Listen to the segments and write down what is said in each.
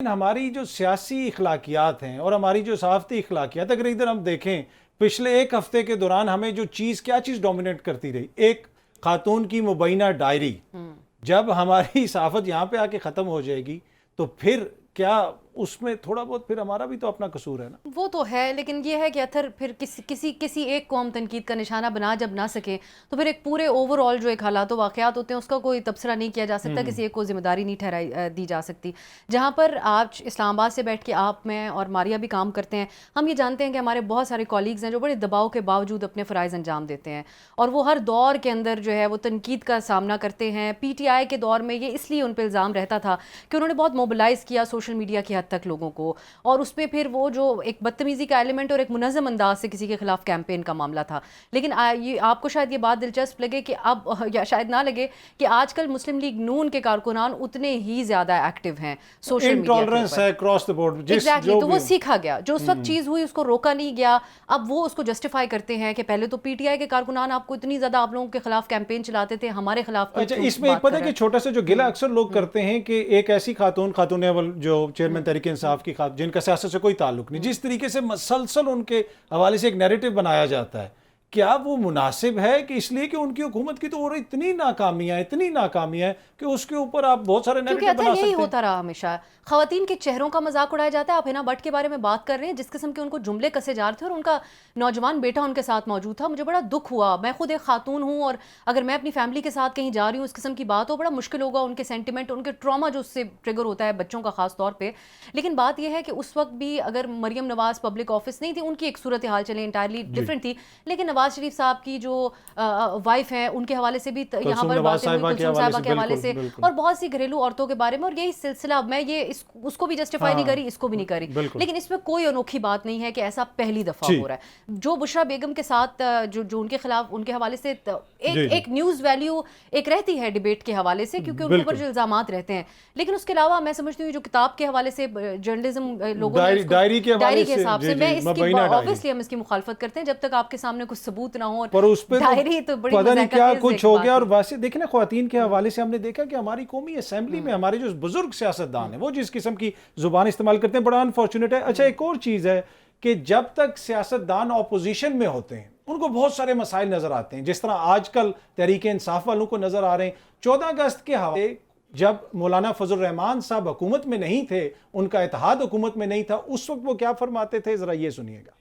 ہماری جو سیاسی اخلاقیات ہیں اور ہماری جو صحافتی اخلاقیات، اگر ادھر ہم دیکھیں پچھلے ایک ہفتے کے دوران ہمیں جو کیا چیز ڈومینیٹ کرتی رہی، ایک خاتون کی مبینہ ڈائری. جب ہماری صحافت یہاں پہ آ کے ختم ہو جائے گی تو پھر کیا اس میں تھوڑا بہت پھر ہمارا بھی تو اپنا قصور ہے نا؟ وہ تو ہے، لیکن یہ ہے کہ اتھر پھر کسی ایک قوم تنقید کا نشانہ بنا جب نہ سکے تو پھر ایک پورے اوور آل جو ایک حالات و واقعات ہوتے ہیں اس کا کوئی تبصرہ نہیں کیا جا سکتا، کسی ایک کو ذمہ داری نہیں ٹھہرائی دی جا سکتی. جہاں پر آج اسلام آباد سے بیٹھ کے آپ میں اور ماریا بھی کام کرتے ہیں، ہم یہ جانتے ہیں کہ ہمارے بہت سارے کولیگز ہیں جو بڑے دباؤ کے باوجود اپنے فرائض انجام دیتے ہیں، اور وہ ہر دور کے اندر جو ہے وہ تنقید کا سامنا کرتے ہیں. پی ٹی آئی کے دور میں یہ اس لیے ان پہ الزام رہتا تھا کہ انہوں نے بہت موبلائز کیا سوشل میڈیا کی حد تک لوگوں کو، اور اس پہ پھر وہ جو ایک بدتمیزی کا ایلیمنٹ اور ایک منظم انداز سے کسی کے خلاف کیمپین کا معاملہ تھا. لیکن آپ کو شاید یہ بات دلچسپ لگے کہ اب، یا شاید نہ لگے، کہ آج کل مسلم لیگ نون کے کارکنان اتنے ہی زیادہ ایکٹیو ہیں سوشل میڈیا کے انٹالرنس اوپر. ہے کراس دی بورڈ، ایگزیکٹلی، تو وہ سیکھا گیا. جو اس وقت چیز ہوئی اس کو روکا نہیں گیا، اب وہ اس کو جسٹیفائی کرتے ہیں کہ پہلے تو پی ٹی آئی کے کارکنان آپ کو اتنی زیادہ آپ لوگوں کے خلاف کیمپین چلاتے تھے، ہمارے خلاف کوئی اچھا، کیوں اس میں ایک بات پتہ کر ہے رہا کہ ہے. چھوٹا سا جو گلہ اکثر لوگ کرتے ہیں کہ ایک ایسی خاتون اول جو چیئرمین تحریک انصاف کی خاتون جن کا سیاست سے کوئی تعلق نہیں، جس طریقے سے مسلسل ان کے حوالے سے ایک نیریٹو بنایا جاتا ہے، کیا وہ مناسب ہے؟ کہ اس لیے کہ ان کی حکومت کی تو اور اتنی ناکامیاں کہ اس کے اوپر آپ بہت سارے کیونکہ نیریٹو اتھر بنا یہی سکتے ہیں. ہوتا رہا ہمیشہ، خواتین کے چہروں کا مذاق اڑایا جاتا ہے. آپ ہینا بٹ کے بارے میں بات کر رہے ہیں، جس قسم کے ان کو جملے کسے جا رہے تھے، اور ان کا نوجوان بیٹا ان کے ساتھ موجود تھا. مجھے بڑا دکھ ہوا، میں خود ایک خاتون ہوں، اور اگر میں اپنی فیملی کے ساتھ کہیں جا رہی ہوں اس قسم کی بات ہو، بڑا مشکل ہوگا ان کے سینٹیمنٹ، ان کے ٹراما جو اس سے ٹریگر ہوتا ہے بچوں کا خاص طور پہ. لیکن بات یہ ہے کہ اس وقت بھی اگر مریم نواز پبلک آفس نہیں تھی، ان کی ایک صورتحال چلے انٹائرلی ڈفرینٹ تھی، لیکن نواز شریف صاحب کی جو وائف ہیں ان کے حوالے سے بھی یہاں کلثوم پر نواز باتیں ہوئی، صاحبہ کے کلثوم حوالے صاحبہ سے، کے حوالے بالکل سے، بالکل. اور بہت سی گھریلو عورتوں کے بارے میں. اور یہی سلسلہ میں یہ اس کو بھی جسٹیفائی نہیں کری، اس کو بھی نہیں کری، بالکل لیکن اس میں کوئی انوکھی بات نہیں ہے کہ ایسا پہلی دفعہ جی ہو رہا ہے. جو بشرا بیگم کے ساتھ جو ان کے خلاف ان کے حوالے سے جی جی ایک نیوز ویلیو ایک رہتی ہے ڈیبیٹ کے حوالے سے، کیونکہ ان کے اوپر بالکل. جو الزامات رہتے ہیں. لیکن اس کے علاوہ میں سمجھتی ہوں جو کتاب کے حوالے سے جرنلزم لوگوں نے اس کو ڈائری کے حوالے ڈائری کے سے، حساب جی سے، میں جی، اس کی مبینہ ڈائری. آبویسلی ہم اس کی مخالفت کرتے ہیں جب تک آپ کے سامنے کچھ ثبوت نہ ہو. اور پر اس پہ تو ڈائری تو بڑی پتہ نہیں مضحکہ کیا خیز کچھ ایک ہو گیا. بات اور تھی. ویسے دیکھیں نا، خواتین کے حوالے سے ہم نے دیکھا کہ ہماری قومی اسمبلی میں ہمارے جو بزرگ سیاستدان ہیں وہ جس قسم کی زبان استعمال کرتے ہیں، بڑا انفارچونیٹ ہے. اچھا، ایک اور چیز ہے کہ جب تک سیاستدان اپوزیشن میں ہوتے ہیں ان کو بہت سارے مسائل نظر آتے ہیں، جس طرح آج کل تحریک انصاف والوں کو نظر آ رہے ہیں. 14 اگست کے حوالے جب مولانا فضل الرحمان صاحب حکومت میں نہیں تھے، ان کا اتحاد حکومت میں نہیں تھا، اس وقت وہ کیا فرماتے تھے، ذرا یہ سنیے گا.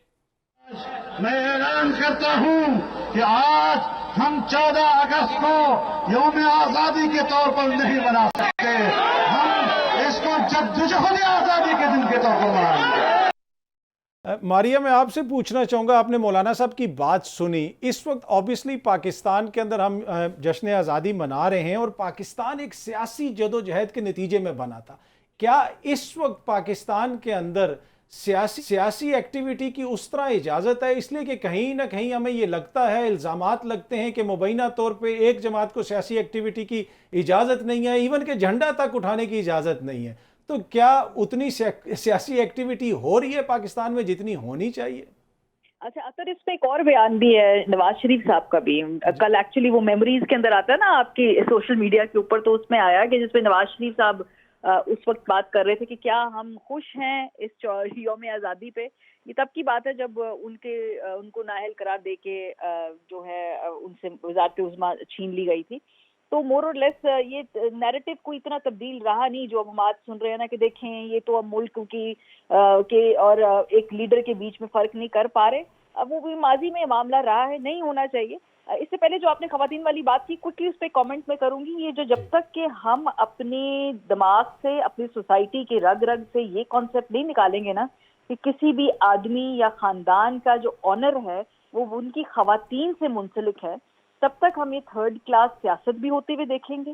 میں اعلان کرتا ہوں کہ آج ہم 14 اگست کو یوم آزادی کے طور پر نہیں بنا سکتے، ہم اس کو جدوجہد آزادی کے دن کے طور پر منائیں گے. ماریا، میں آپ سے پوچھنا چاہوں گا، آپ نے مولانا صاحب کی بات سنی. اس وقت آبویسلی پاکستان کے اندر ہم جشن آزادی منا رہے ہیں، اور پاکستان ایک سیاسی جدوجہد کے نتیجے میں بنا تھا. کیا اس وقت پاکستان کے اندر سیاسی ایکٹیویٹی کی اس طرح اجازت ہے؟ اس لیے کہ کہیں نہ کہیں ہمیں یہ لگتا ہے، الزامات لگتے ہیں کہ مبینہ طور پہ ایک جماعت کو سیاسی ایکٹیویٹی کی اجازت نہیں ہے، ایون کہ جھنڈا تک اٹھانے کی اجازت نہیں ہے. تو کیا اتنی سیاسی ایکٹیویٹی ہو رہی ہے پاکستان میں جتنی ہونی چاہیے؟ اچھا اثر، اس پہ ایک اور بیان بھی ہے نواز شریف صاحب کا بھی. کل ایکچولی وہ میموریز کے اندر آتا ہے نا آپ کی سوشل میڈیا کے اوپر، تو اس میں آیا کہ جس پہ نواز شریف صاحب اس وقت بات کر رہے تھے کہ کیا ہم خوش ہیں اس یوم آزادی پہ. یہ تب کی بات ہے جب ان کو نااہل قرار دے کے جو ہے ان سے وزارت عظمیٰ چھین لی گئی تھی. تو مور اور لیس یہ نیریٹو کوئی اتنا تبدیل رہا نہیں جو اب ہم آج سن رہے ہیں نا کہ دیکھیں یہ تو اب ملک کی اور ایک لیڈر کے بیچ میں فرق نہیں کر پا رہے. اب وہ بھی ماضی میں معاملہ رہا ہے، نہیں ہونا چاہیے. اس سے پہلے جو آپ نے خواتین والی بات کی، کوئکلی اس پہ کامنٹ میں کروں گی. یہ جو جب تک کہ ہم اپنے دماغ سے، اپنی سوسائٹی کے رگ رگ سے یہ کانسیپٹ نہیں نکالیں گے نا کہ کسی بھی آدمی یا خاندان کا جو آنر ہے وہ ان کی خواتین سے منسلک ہے، تب تک ہم یہ تھرڈ کلاس سیاست بھی ہوتے ہوئے دیکھیں گے،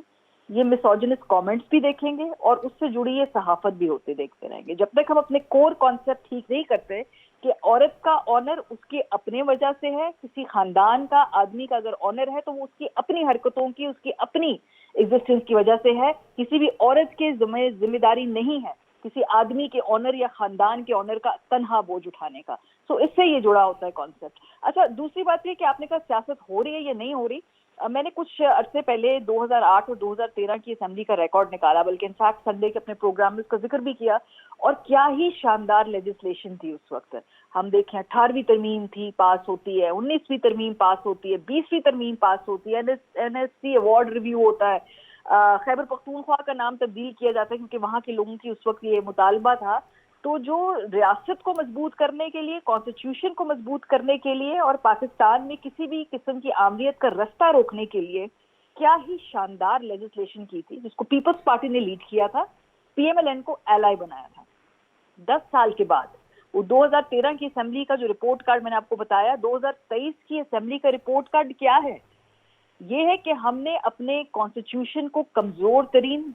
یہ مسوجنس کامنٹس بھی دیکھیں گے، اور اس سے جڑی یہ صحافت بھی ہوتے دیکھتے رہیں گے. جب تک ہم اپنے کور کانسیپٹ ٹھیک نہیں کرتے کہ عورت کا آنر اس کے اپنے وجہ سے ہے، کسی خاندان کا آدمی کا اگر آنر ہے تو وہ اس کی اپنی حرکتوں کی، اس کی اپنی ایگزسٹنس کی وجہ سے ہے، کسی بھی عورت کے ذمہ داری نہیں ہے کسی آدمی کے آنر یا خاندان کے آنر کا تنہا بوجھ اٹھانے کا. سو اس سے یہ جڑا ہوتا ہے کانسیپٹ. اچھا، دوسری بات یہ کہ آپ نے کہا سیاست ہو رہی ہے یا نہیں ہو رہی. میں نے کچھ عرصے پہلے 2008 اور 2013 کی اسمبلی کا ریکارڈ نکالا، بلکہ انفیکٹ سنڈے کے اپنے پروگرام میں اس کا ذکر بھی کیا، اور کیا ہی شاندار لیجسلیشن تھی اس وقت. ہم دیکھیں 18ویں ترمیم تھی، پاس ہوتی ہے، 19ویں ترمیم پاس ہوتی ہے، 20ویں ترمیم پاس ہوتی ہے، N S C award review ہوتا ہے، خیبر پختونخوا کا نام تبدیل کیا جاتا ہے کیونکہ وہاں کے لوگوں کی اس وقت یہ مطالبہ تھا. تو جو ریاست کو مضبوط کرنے کے لیے، کانسٹیٹیوشن کو مضبوط کرنے کے لیے اور پاکستان میں کسی بھی قسم کی آمریت کا رستہ روکنے کے لیے کیا ہی شاندار لیجسلیشن کی تھی، جس کو پیپلز پارٹی نے لیڈ کیا تھا، پی ایم ایل این کو ایلائی بنایا تھا. 10 سال کے بعد وہ 2013 کی اسمبلی کا جو رپورٹ کارڈ میں نے آپ کو بتایا، 2023 کی اسمبلی کا رپورٹ کارڈ کیا ہے؟ یہ ہے کہ ہم نے اپنے کانسٹیٹیوشن کو کمزور ترین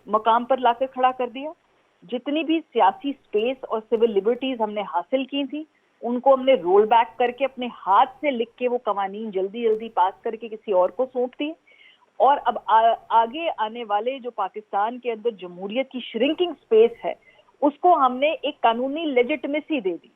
مقام پر لا کر کھڑا کر دیا. جتنی بھی سیاسی سپیس اور سول لبرٹیز ہم نے حاصل کی تھی ان کو ہم نے رول بیک کر کے اپنے ہاتھ سے لکھ کے وہ قوانین جلدی جلدی پاس کر کے کسی اور کو سونپ دیے. اور اب آگے آنے والے جو پاکستان کے اندر جمہوریت کی شرنکنگ سپیس ہے اس کو ہم نے ایک قانونی لیجٹمیسی دے دی.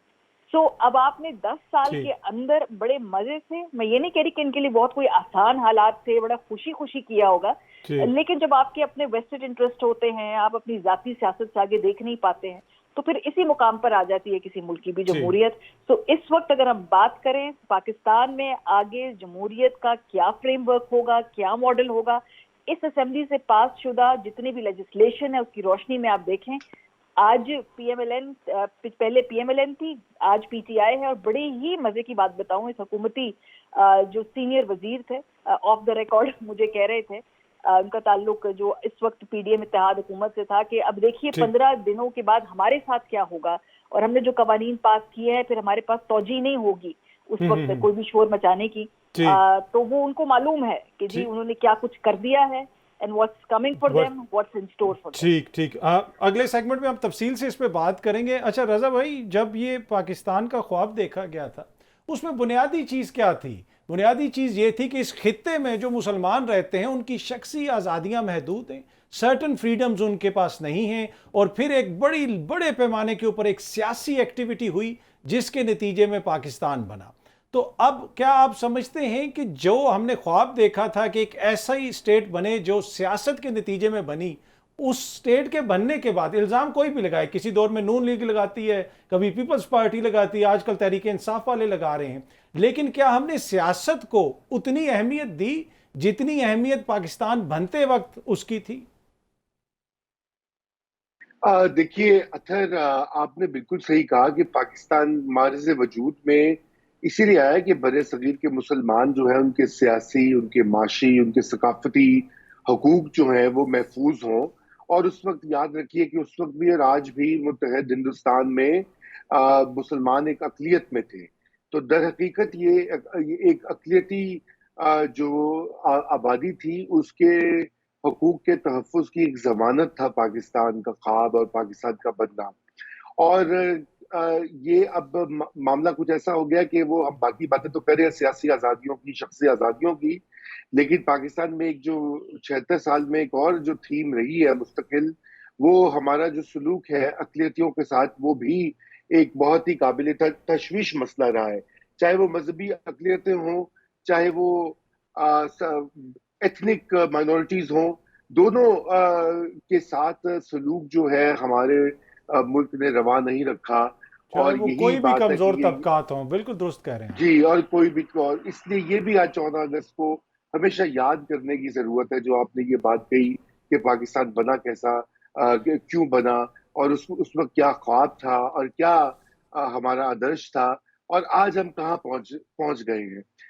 سو اب آپ نے 10 سال کے اندر بڑے مزے سے، میں یہ نہیں کہہ رہی کہ ان کے لیے بہت کوئی آسان حالات تھے، بڑا خوشی خوشی کیا ہوگا، لیکن جب آپ کے اپنے ویسٹڈ انٹرسٹ ہوتے ہیں، آپ اپنی ذاتی سیاست سے آگے دیکھ نہیں پاتے ہیں، تو پھر اسی مقام پر آ جاتی ہے کسی ملک کی بھی جمہوریت. تو اس وقت اگر ہم بات کریں پاکستان میں آگے جمہوریت کا کیا فریم ورک ہوگا، کیا ماڈل ہوگا، اس اسمبلی سے پاس شدہ جتنی بھی لیجسلیشن ہے اس کی روشنی میں آپ دیکھیں. آج پی ایم ایل این، پہلے پی ایم ایل این تھی، آج پی ٹی آئی ہے. اور بڑی ہی مزے کی بات بتاؤں، اس حکومتی جو سینئر وزیر تھے آف دا ریکارڈ مجھے کہہ رہے تھے ان کا تعلق جو اس وقت پی ڈی ایم اتحاد حکومت سے تھا کہ اب دیکھیے 15 دنوں کے بعد ہمارے ساتھ کیا ہوگا، اور ہم نے جو قوانین پاس کیے ہیں پھر ہمارے پاس توجہ نہیں ہوگی اس وقت کوئی بھی شور مچانے کی. تو وہ ان کو معلوم ہے کہ جی انہوں نے کیا کچھ کر دیا ہے and what's coming for them, what's in store for them. ٹھیک اگلے سیگمنٹ میں ہم تفصیل سے اس پہ بات کریں گے. اچھا رضا بھائی، جب یہ پاکستان کا خواب دیکھا گیا تھا اس میں بنیادی چیز کیا تھی؟ بنیادی چیز یہ تھی کہ اس خطے میں جو مسلمان رہتے ہیں ان کی شخصی آزادیاں محدود ہیں، سرٹن فریڈمز ان کے پاس نہیں ہیں، اور پھر ایک بڑے پیمانے کے اوپر ایک سیاسی ایکٹیویٹی ہوئی جس کے نتیجے میں پاکستان بنا. تو اب کیا آپ سمجھتے ہیں کہ جو ہم نے خواب دیکھا تھا کہ ایک ایسا ہی اسٹیٹ بنے جو سیاست کے نتیجے میں بنی، اس اسٹیٹ کے بننے کے بعد الزام کوئی بھی لگائے، کسی دور میں نون لیگ لگاتی ہے، کبھی پیپلز پارٹی لگاتی ہے، آج کل تحریک انصاف والے لگا رہے ہیں، لیکن کیا ہم نے سیاست کو اتنی اہمیت دی جتنی اہمیت پاکستان بنتے وقت اس کی تھی؟ دیکھیے اطہر، آپ نے بالکل صحیح کہا کہ پاکستان معرض وجود میں اسی لیے آیا کہ بر صغیر کے مسلمان جو ہیں ان کے سیاسی، ان کے معاشی، ان کے ثقافتی حقوق جو ہیں وہ محفوظ ہوں. اور اس وقت یاد رکھیے کہ اس وقت بھی اور آج بھی متحد ہندوستان میں مسلمان ایک اقلیت میں تھے. تو در حقیقت یہ ایک اقلیتی جو آبادی تھی اس کے حقوق کے تحفظ کی ایک ضمانت تھا پاکستان کا خواب اور پاکستان کا بننا. اور یہ اب معاملہ کچھ ایسا ہو گیا کہ وہ ہم باقی باتیں تو کر رہے ہیں سیاسی آزادیوں کی، شخصی آزادیوں کی، لیکن پاکستان میں ایک جو 76 سال میں ایک اور جو تھیم رہی ہے مستقل، وہ ہمارا جو سلوک ہے اقلیتوں کے ساتھ وہ بھی ایک بہت ہی قابل تشویش مسئلہ رہا ہے. چاہے وہ مذہبی اقلیتیں ہوں، چاہے وہ ایتھنک مائنورٹیز ہوں، دونوں کے ساتھ سلوک جو ہے ہمارے ملک نے روا نہیں رکھا. اور وہ یہی کوئی بھی بات ہے کمزور کہ طبقات ہوں، بالکل درست کہہ رہے ہیں جی، اور کوئی بھی، اور اس لیے یہ بھی آج 14 اگست کو ہمیشہ یاد کرنے کی ضرورت ہے جو آپ نے یہ بات کہی کہ پاکستان بنا کیسا، کیوں بنا، اور اس وقت کیا خواب تھا اور کیا ہمارا آدرش تھا، اور آج ہم کہاں پہنچ گئے ہیں.